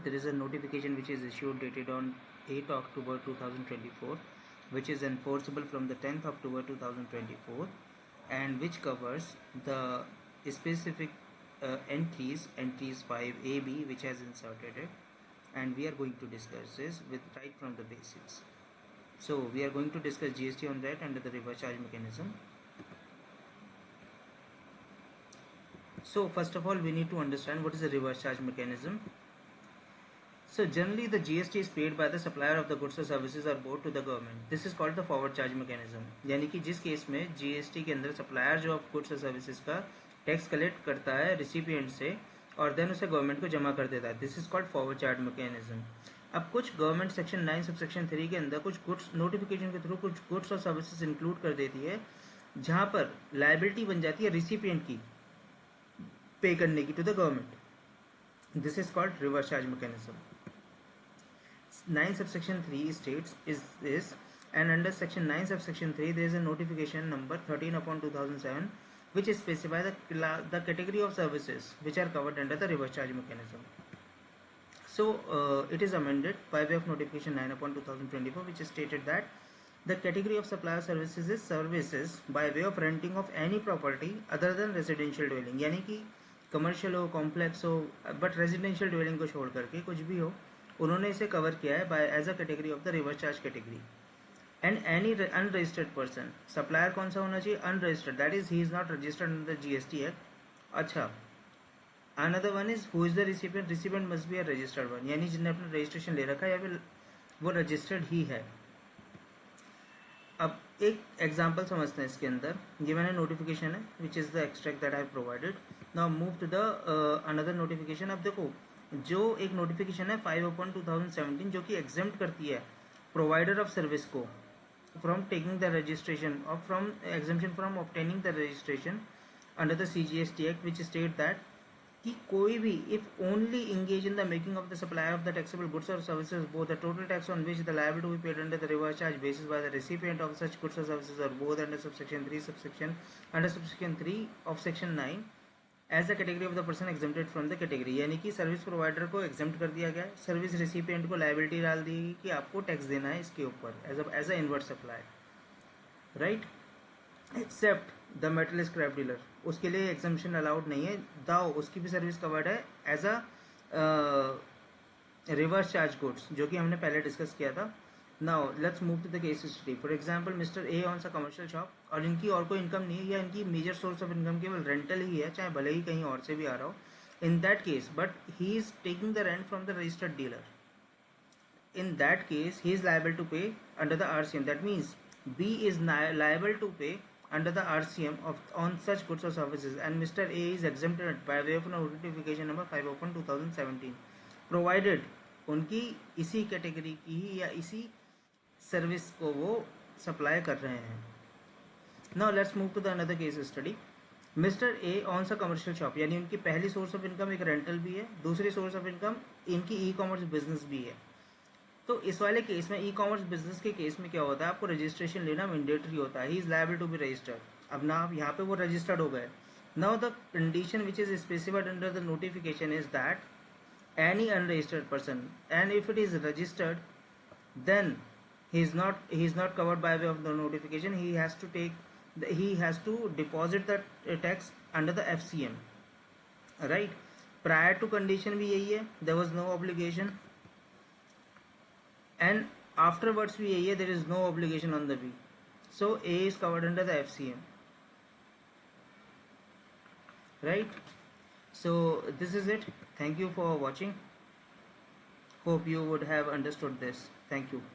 there is a notification which is issued dated on 8 October 2024, which is enforceable from the 10th October 2024, and which covers the specific entries 5AB, which has inserted it, and we are going to discuss this with right from the basics. So we are going to discuss GST on that under the reverse charge mechanism. So first of all, we need to understand what is the reverse charge mechanism. So generally the GST is paid by the supplier of the goods or services or both to the government. This is called the forward charge mechanism. यानी कि जिस case में GST के अंदर supplier जो goods और services का tax collect करता है रिसिपिएंट से और देन उसे गवर्नमेंट को जमा कर देता है, this is called forward charge mechanism. अब कुछ गवर्नमेंट सेक्शन 9 सबसेक्शन 3 के अंदर कुछ गुड्स नोटिफिकेशन के थ्रू कुछ गुड्स और सर्विसेज इंक्लूड कर देती है जहां पर लायबिलिटी बन जाती है रिसिपिएंट की पे करने की to the government. This is called reverse charge mechanism. 9 subsection 3 states is this, and under section 9 subsection 3 there is a notification number 13/2007 which specifies the category of services which are covered under the reverse charge mechanism. So it is amended by way of notification 9/2024, which stated that the category of supplier services is services by way of renting of any property other than residential dwelling. यानी कि commercial हो, complex हो, but residential dwelling को छोड़ करके कुछ भी हो, उन्होंने इसे कवर किया है by as a category of the reverse charge category. And any unregistered person, supplier कौन सा होना चाहिए? Unregistered, that is he is not registered under the GST act. अच्छा, another one is who is the recipient. Recipient must be a registered one, यानी जिन्हें अपना registration ले रखा है या फिर वो रजिस्टर्ड ही है. अब एक एग्जाम्पल समझते हैं इसके अंदर. ये मैंने नोटिफिकेशन है which is the extract that I provided. Now move to the another notification. अब देखो जो एक नोटिफिकेशन है 5/2017 जो कि एग्जेम्प्ट करती है प्रोवाइडर ऑफ सर्विस को फ्रॉम टेकिंग द रजिस्ट्रेशन और from exemption from obtaining the registration under the CGST act, which state that कि कोई भी if only engage in the making of the supply of the taxable goods और services both the total tax on which the liable to be paid under the reverse charge basis by the recipient of such goods और services और both under subsection 3 of section 9 as the category of the person exempted from the category. यानी कि service provider को exempt कर दिया गया है, service recipient को लायबिलिटी डाल दी कि आपको टैक्स देना है इसके ऊपर as a invert supply, right, except the metal scrap dealer. उसके लिए एग्जम्पशन अलाउड नहीं है, दाओ उसकी भी सर्विस कवर्ड है as a reverse charge goods, जो कि हमने पहले डिस्कस किया था. Now let's move to the case study. For example mister A owns a commercial shop और इनकी और कोई इनकम नहीं है या इनकी मेजर सोर्स ऑफ इनकम केवल रेंटल ही है, चाहे भले ही कहीं और से भी आ रहा हो. In that case but he is taking the rent from the registered dealer. In that case, he is liable to pay under the RCM. That means B is liable to pay under the RCM on such goods or services, and Mr. A is exempted by way of notification number 5/2017, provided उनकी इसी category की ही या इसी service को वो supply कर रहे हैं. Now let's move to the another case study. Mister A owns a commercial shop, यानी उनकी पहली सोर्स ऑफ इनकम एक रेंटल भी है, दूसरी सोर्स ऑफ इनकम इनकी ई कॉमर्स बिजनेस भी है. तो इस वाले केस में ई कॉमर्स बिजनेस के केस में क्या होता है, आपको रजिस्ट्रेशन लेना मैंडेटरी होता है. He is liable to be registered. अब ना आप यहाँ पे वो रजिस्टर्ड हो गए. Now the condition which is specified under the notification is that any unregistered person, and if it is registered then he is not covered by way of the notification. He has to deposit the tax under the FCM, right. Prior to condition भी यही है, there was no obligation, and afterwards भी यही है, there is no obligation on the B. So A is covered under the FCM, right. So this is it. Thank you for watching. Hope you would have understood this. Thank you.